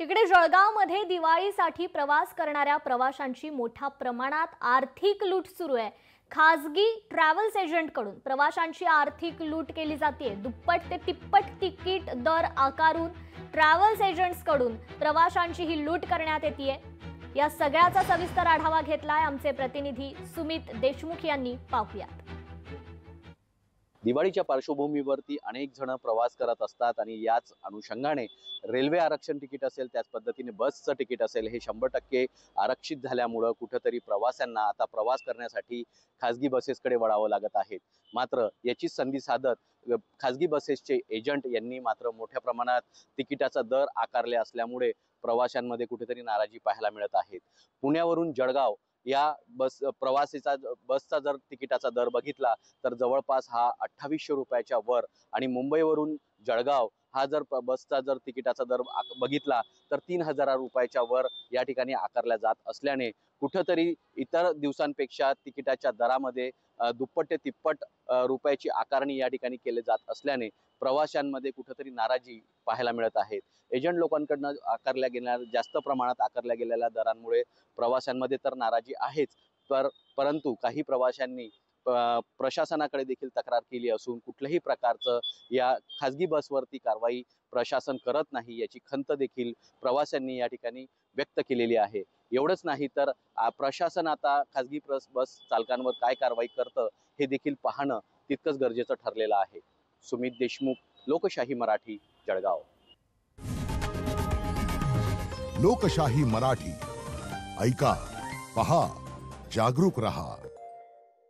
तिकडे जळगावमध्ये दिवाळीसाठी प्रवास करणाऱ्या प्रवाशांची मोठ्या प्रमाणात आर्थिक लूट सुरू आहे। खासगी ट्रॅव्हल्स एजंटकडून प्रवाशांची आर्थिक लूट केली जाते। दुप्पट ते तिप्पट तिकीट दर आकारून ट्रॅव्हल्स एजंट्सकडून प्रवाशांची ही लूट करण्यात येते। या सगळ्याचा सविस्तर आढावा घेतलाय आमचे प्रतिनिधी सुमित देशमुख यांनी। पाहूयात। दिवाळीच्या पार्श्वभूमीवरती अनेक जण प्रवास करत असतात आणि याच अनुषंगाने रेल्वे आरक्षण तिकीट असेल, त्याच पद्धतीने बसचं तिकीट असेल, हे 100% आरक्षित झाल्यामुळे कुठेतरी प्रवाशांना आता प्रवास करण्यासाठी खासगी बसेसकडे वळावं लागत आहे। मात्र याची संधी साधत खासगी बसेसचे एजंट यांनी मात्र मोठ्या प्रमाणात तिकिटाचा दर आकारले असल्यामुळे प्रवाशांमध्ये कुठेतरी नाराजी पाहायला मिळत आहे। पुण्यावरून जळगाव या बसचा जर तिकिटाचा दर बघितला तर जवळपास हा 2800 रुपयाच्या वर आणि मुंबईवरून जळगाव हा जर बसचा जर तिकिटाचा दर बघितला तर 3000 रुपयाच्या वर या ठिकाणी आकारला जात असल्याने कुठेतरी इतर दिवसांपेक्षा तिकिटाच्या दरामध्ये दुप्पट ते तिप्पट रुपयाची आकारणी या ठिकाणी केली जात असल्याने प्रवाशांमध्ये कुठेतरी नाराजी पाहायला मिळत आहे। एजंट लोकांकडून जास्त प्रमाणात आकारल्या गेलेल्या दरांमुळे प्रवाशांमध्ये तर नाराजी आहेच, परंतु काही प्रवाशांनी प्रशासनाकडे देखील तक्रार केली असून कुठल्याही प्रकारचं या खासगी बसवरती कारवाई प्रशासन करत नाही याची खंत देखील प्रवाशांनी या ठिकाणी व्यक्त केलेली आहे। एवढंच नाही तर प्रशासन आता खासगी बस चालकांवर काय कारवाई करतं हे देखील पाहणं तितकंच गरजेचं ठरलेलं आहे। सुमित देशमुख, लोकशाही मराठी, जळगाव। लोकशाही मराठी ऐका, पहा, जागरूक रहा।